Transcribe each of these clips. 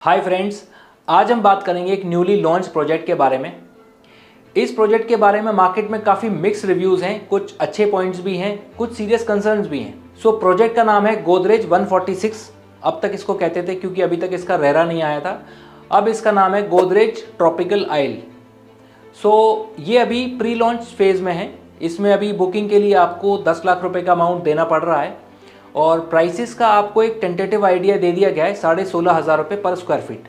Hi friends, आज हम बात करेंगे एक न्यूली लॉन्च प्रोजेक्ट के बारे में। इस प्रोजेक्ट के बारे में मार्केट में काफ़ी मिक्स रिव्यूज़ हैं, कुछ अच्छे पॉइंट्स भी हैं, कुछ सीरियस कंसर्न्स भी हैं। प्रोजेक्ट का नाम है गोदरेज 146। अब तक इसको कहते थे क्योंकि अभी तक इसका रेरा नहीं आया था। अब इसका नाम है गोदरेज ट्रॉपिकल आइल। ये अभी प्री लॉन्च फेज़ में है। इसमें अभी बुकिंग के लिए आपको 10 लाख रुपए का अमाउंट देना पड़ रहा है और प्राइसेस का आपको एक टेंटेटिव आइडिया दे दिया गया है 16,500 रुपये पर स्क्वायर फीट।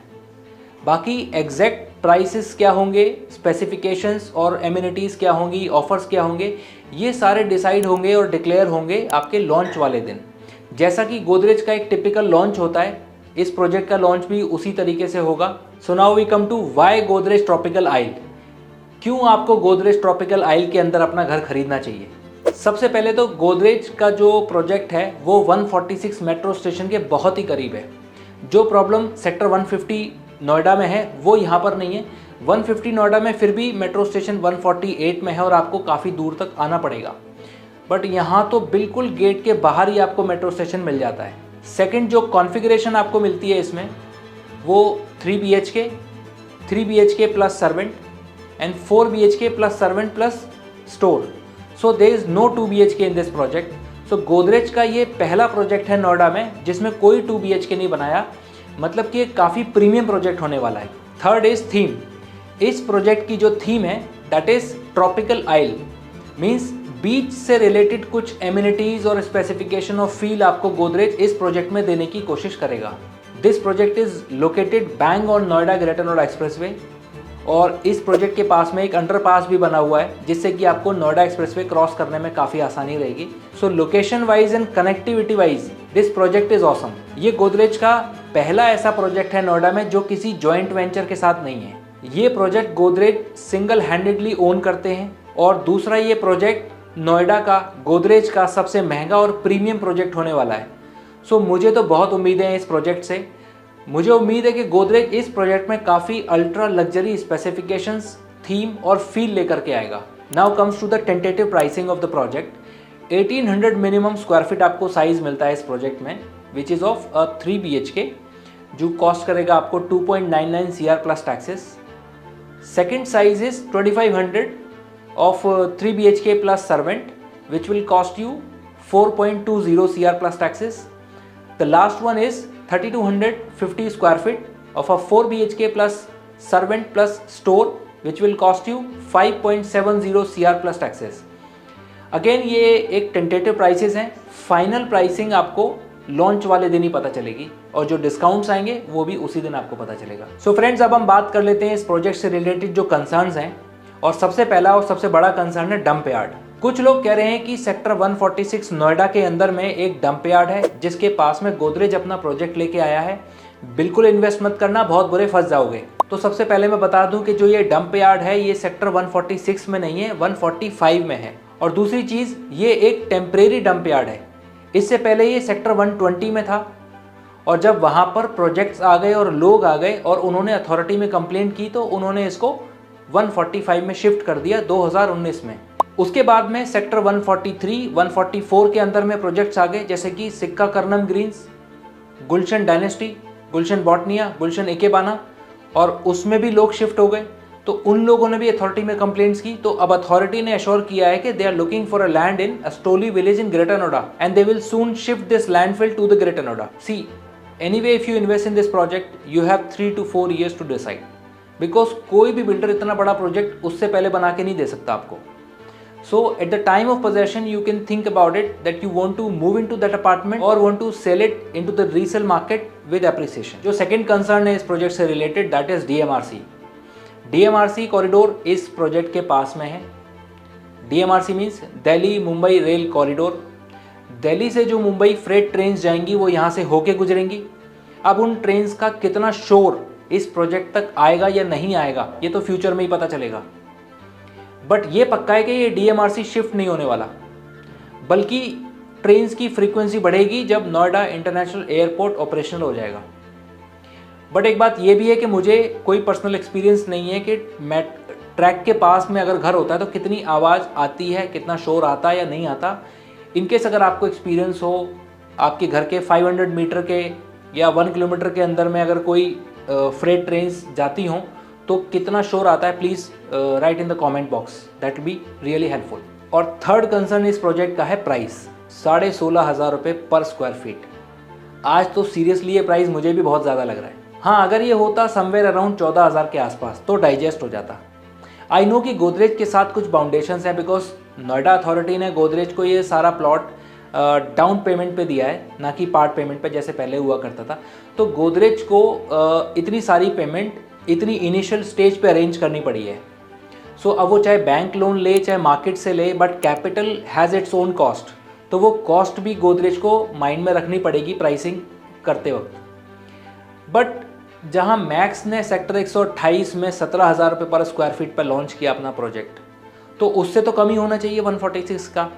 बाकी एग्जैक्ट प्राइसेस क्या होंगे, स्पेसिफिकेशंस और एमिनिटीज़ क्या होंगी, ऑफर्स क्या होंगे, ये सारे डिसाइड होंगे और डिक्लेयर होंगे आपके लॉन्च वाले दिन। जैसा कि गोदरेज का एक टिपिकल लॉन्च होता है, इस प्रोजेक्ट का लॉन्च भी उसी तरीके से होगा। So now we come to why Godrej tropical isle. क्यों आपको गोदरेज ट्रॉपिकल आइल के अंदर अपना घर खरीदना चाहिए? सबसे पहले तो गोदरेज का जो प्रोजेक्ट है वो 146 मेट्रो स्टेशन के बहुत ही करीब है। जो प्रॉब्लम सेक्टर 150 नोएडा में है वो यहाँ पर नहीं है। 150 नोएडा में फिर भी मेट्रो स्टेशन 148 में है और आपको काफ़ी दूर तक आना पड़ेगा, बट यहाँ तो बिल्कुल गेट के बाहर ही आपको मेट्रो स्टेशन मिल जाता है। सेकंड, जो कॉन्फ़िगरेशन आपको मिलती है इसमें वो 3 BHK plus servant and 4 BHK plus servant plus store. So there is no 2 BHK in this project. So Godrej का ये पहला प्रोजेक्ट है नोएडा में जिसमें कोई 2 BHK नहीं बनाया, मतलब कि एक काफ़ी प्रीमियम प्रोजेक्ट होने वाला है। Third is theme. इस प्रोजेक्ट की जो थीम है that is tropical isle, means beach से रिलेटेड कुछ एमिनिटीज़ और स्पेसिफिकेशन ऑफ फील आपको गोदरेज इस प्रोजेक्ट में देने की कोशिश करेगा। This project is located bang on Noida greater Noida expressway और इस प्रोजेक्ट के पास में एक अंडरपास भी बना हुआ है जिससे कि आपको नोएडा एक्सप्रेसवे क्रॉस करने में काफ़ी आसानी रहेगी। सो location wise and connectivity wise this project is awesome. ये गोदरेज का पहला ऐसा प्रोजेक्ट है नोएडा में जो किसी जॉइंट वेंचर के साथ नहीं है। ये project Godrej single handedly own करते हैं और दूसरा ये प्रोजेक्ट नोएडा का गोदरेज का सबसे महंगा और प्रीमियम प्रोजेक्ट होने वाला है। मुझे तो बहुत उम्मीदें हैं इस प्रोजेक्ट से। मुझे उम्मीद है कि गोदरेज इस प्रोजेक्ट में काफ़ी अल्ट्रा लग्जरी स्पेसिफिकेशंस, थीम और फील लेकर के आएगा। Now comes to the tentative pricing of the project. 1800 minimum square feet आपको साइज मिलता है इस प्रोजेक्ट में, विच इज़ ऑफ 3 BHK, जो कॉस्ट करेगा आपको 2.99 CR plus taxes. Second size is 2500 of 3 BHK plus servant, which will cost you 4.20 CR plus taxes. The last one is 3250 square feet of a 4 BHK plus servant plus store, which will cost you 5.70 CR plus taxes. Again ये एक tentative prices हैं, final pricing आपको launch वाले दिन ही पता चलेगी और जो डिस्काउंट्स आएंगे वो भी उसी दिन आपको पता चलेगा। सो फ्रेंड्स, अब हम बात कर लेते हैं इस प्रोजेक्ट से रिलेटेड जो कंसर्न्स हैं, और सबसे पहला और सबसे बड़ा कंसर्न है डंप यार्ड। कुछ लोग कह रहे हैं कि सेक्टर 146 नोएडा के अंदर में एक डंप यार्ड है जिसके पास में गोदरेज अपना प्रोजेक्ट लेके आया है। बिल्कुल इन्वेस्ट मत करना, बहुत बुरे फंस जाओगे। तो सबसे पहले मैं बता दूं कि जो ये डंप यार्ड है ये सेक्टर 146 में नहीं है, 145 में है। और दूसरी चीज़, ये एक टेम्परेरी डंप यार्ड है। इससे पहले ये सेक्टर 120 में था और जब वहाँ पर प्रोजेक्ट्स आ गए और लोग आ गए और उन्होंने अथॉरिटी में कंप्लेंट की तो उन्होंने इसको 145 में शिफ्ट कर दिया 2019 में। उसके बाद में सेक्टर 143, 144 के अंदर में प्रोजेक्ट्स आ गए, जैसे कि सिक्का कर्नम ग्रीन्स, गुलशन डायनेस्टी, गुलशन बॉटनिया, गुलशन इकेबाना, और उसमें भी लोग शिफ्ट हो गए। तो उन लोगों ने भी अथॉरिटी में कंप्लेंट्स की। तो अब अथॉरिटी ने एश्योर किया है कि they are looking for a land in Astoli village in Greater Noida and they will soon shift this landfill to the Greater Noida. See, anyway if you invest in this project you have 3 to 4 years to decide, because कोई भी builder इतना बड़ा project उससे पहले बना के नहीं दे सकता आपको। So at the time of possession you can think about it that you want to move into that apartment or want to sell it into the resale market with appreciation. जो second concern है इस project से related that is DMRC. DMRC corridor इस project के पास में है। DMRC means Delhi Mumbai rail corridor. Delhi से जो मुंबई फ्रेट ट्रेन्स जाएंगी वो यहाँ से होके गुजरेंगी। अब उन ट्रेन्स का कितना शोर इस प्रोजेक्ट तक आएगा या नहीं आएगा ये तो फ्यूचर में ही पता चलेगा, बट ये पक्का है कि ये DMRC शिफ्ट नहीं होने वाला, बल्कि ट्रेन्स की फ्रीक्वेंसी बढ़ेगी जब नोएडा इंटरनेशनल एयरपोर्ट ऑपरेशनल हो जाएगा। बट एक बात ये भी है कि मुझे कोई पर्सनल एक्सपीरियंस नहीं है कि ट्रैक के पास में अगर घर होता है तो कितनी आवाज़ आती है, कितना शोर आता है या नहीं आता। इनकेस अगर आपको एक्सपीरियंस हो, आपके घर के 500 मीटर के या 1 किलोमीटर के अंदर में अगर कोई फ्रेट ट्रेन्स जाती हों तो कितना शोर आता है, please write in the comment box, that will be really helpful. और थर्ड कंसर्न इस प्रोजेक्ट का है प्राइस, 16,500 रुपये पर स्क्वायर फीट। आज तो सीरियसली ये प्राइस मुझे भी बहुत ज़्यादा लग रहा है। हाँ, अगर ये होता समवेयर अराउंड 14,000 के आसपास तो डाइजेस्ट हो जाता। आई नो कि गोदरेज के साथ कुछ बाउंडेशंस हैं, बिकॉज नोएडा अथॉरिटी ने गोदरेज को ये सारा प्लॉट डाउन पेमेंट पे दिया है, ना कि पार्ट पेमेंट पे जैसे पहले हुआ करता था। तो गोदरेज को इतनी सारी पेमेंट इतनी इनिशियल स्टेज पे अरेंज करनी पड़ी है। सो अब वो चाहे बैंक लोन ले चाहे मार्केट से ले, but capital has its own cost, तो वो कॉस्ट भी गोदरेज को माइंड में रखनी पड़ेगी प्राइसिंग करते वक्त। बट जहां मैक्स ने सेक्टर 128 में 17,000 रुपये पर स्क्वायर फीट पर लॉन्च किया अपना प्रोजेक्ट, तो उससे तो कम ही होना चाहिए 146 का।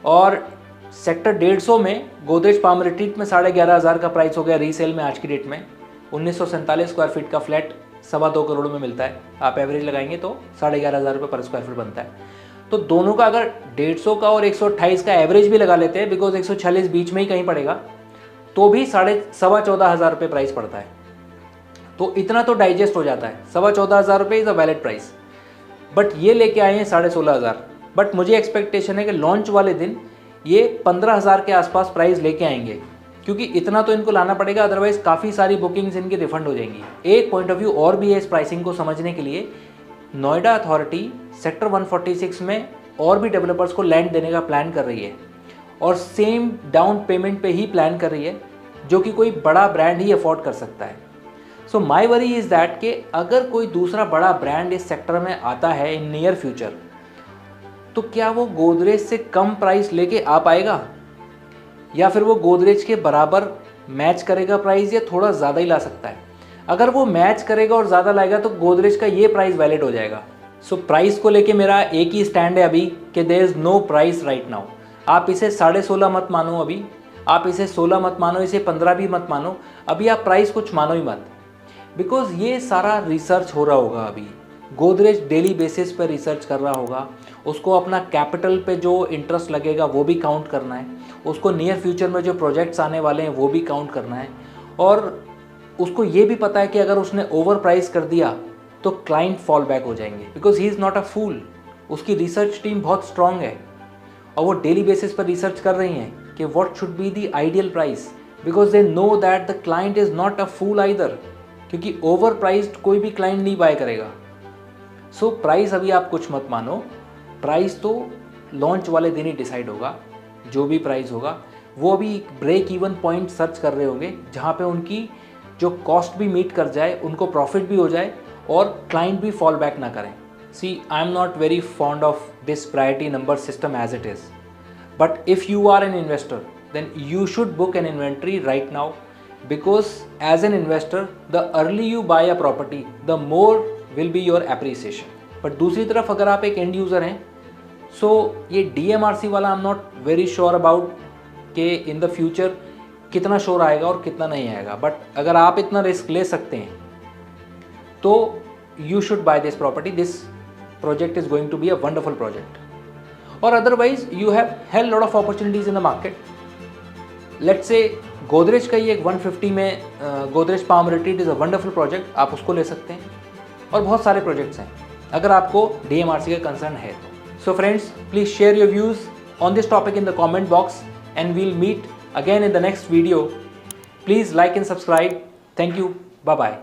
और सेक्टर 150 में गोदरेज पाम रिट्रीट में 11,500 का प्राइस हो गया रीसेल में आज की डेट में। 1947 स्क्वायर फीट का फ्लैट 2.25 करोड़ में मिलता है, आप एवरेज लगाएंगे तो 11,500 रुपये पर स्क्वायर फीट बनता है। तो दोनों का अगर 150 का और 128 का एवरेज भी लगा लेते हैं, बिकॉज 146 बीच में ही कहीं पड़ेगा, तो भी 14,500 रुपये प्राइस पड़ता है। तो इतना तो डाइजेस्ट हो जाता है। 14,500 रुपये is a valid price. But ये लेके आए हैं 16,500। बट मुझे एक्सपेक्टेशन है कि लॉन्च वाले दिन ये 15,000 के आसपास प्राइस लेके आएंगे, क्योंकि इतना तो इनको लाना पड़ेगा, अदरवाइज काफ़ी सारी बुकिंग्स इनकी रिफंड हो जाएंगी। एक पॉइंट ऑफ व्यू और भी है इस प्राइसिंग को समझने के लिए। नोएडा अथॉरिटी सेक्टर 146 में और भी डेवलपर्स को लैंड देने का प्लान कर रही है, और सेम डाउन पेमेंट पे ही प्लान कर रही है, जो कि कोई बड़ा ब्रांड ही अफोर्ड कर सकता है। सो माई वरी इज़ दैट कि अगर कोई दूसरा बड़ा ब्रांड इस सेक्टर में आता है इन नियर फ्यूचर, तो क्या वो गोदरेज से कम प्राइस लेके आ पाएगा, या फिर वो गोदरेज के बराबर मैच करेगा प्राइस, या थोड़ा ज़्यादा ही ला सकता है। अगर वो मैच करेगा और ज़्यादा लाएगा तो गोदरेज का ये प्राइस वैलिड हो जाएगा। सो प्राइस को लेके मेरा एक ही स्टैंड है अभी कि there is no price right now. आप इसे 16.5 मत मानो, अभी आप इसे 16 मत मानो, इसे 15 भी मत मानो, अभी आप प्राइस कुछ मानो ही मत, बिकॉज ये सारा रिसर्च हो रहा होगा। अभी गोदरेज डेली बेसिस पर रिसर्च कर रहा होगा, उसको अपना कैपिटल पे जो इंटरेस्ट लगेगा वो भी काउंट करना है, उसको नियर फ्यूचर में जो प्रोजेक्ट्स आने वाले हैं वो भी काउंट करना है, और उसको ये भी पता है कि अगर उसने ओवर प्राइस कर दिया तो क्लाइंट फॉल बैक हो जाएंगे, because he is not a fool. उसकी रिसर्च टीम बहुत स्ट्रांग है और वो डेली बेसिस पर रिसर्च कर रही हैं कि what should be the ideal price, because they know that the client is not a fool either, क्योंकि ओवर प्राइस्ड कोई भी क्लाइंट नहीं बाय करेगा। सो प्राइस अभी आप कुछ मत मानो, प्राइस तो लॉन्च वाले दिन ही डिसाइड होगा। जो भी प्राइस होगा वो अभी ब्रेक इवन पॉइंट सर्च कर रहे होंगे, जहाँ पे उनकी जो कॉस्ट भी मीट कर जाए, उनको प्रॉफिट भी हो जाए और क्लाइंट भी फॉल बैक ना करें। See, I am not very fond of this priority number system as it is, but if you are an investor then you should book an inventory right now, because as an investor the early you buy a property the more will be your appreciation। but दूसरी तरफ अगर आप एक end user हैं, सो ये DMRC वाला आई am not very sure about कि in the future कितना शोर आएगा और कितना नहीं आएगा, बट अगर आप इतना रिस्क ले सकते हैं तो you should buy this property. This project is going to be a wonderful project, और otherwise you have hell lot of opportunities in the market. Let's say Godrej का ही एक 150 में Godrej palm retreat is a wonderful project, आप उसको ले सकते हैं, और बहुत सारे प्रोजेक्ट्स हैं अगर आपको DMRC का कंसर्न है तो। So friends, please share your views on this topic in the comment box and we'll meet again in the next video. Please like and subscribe. Thank you. Bye bye.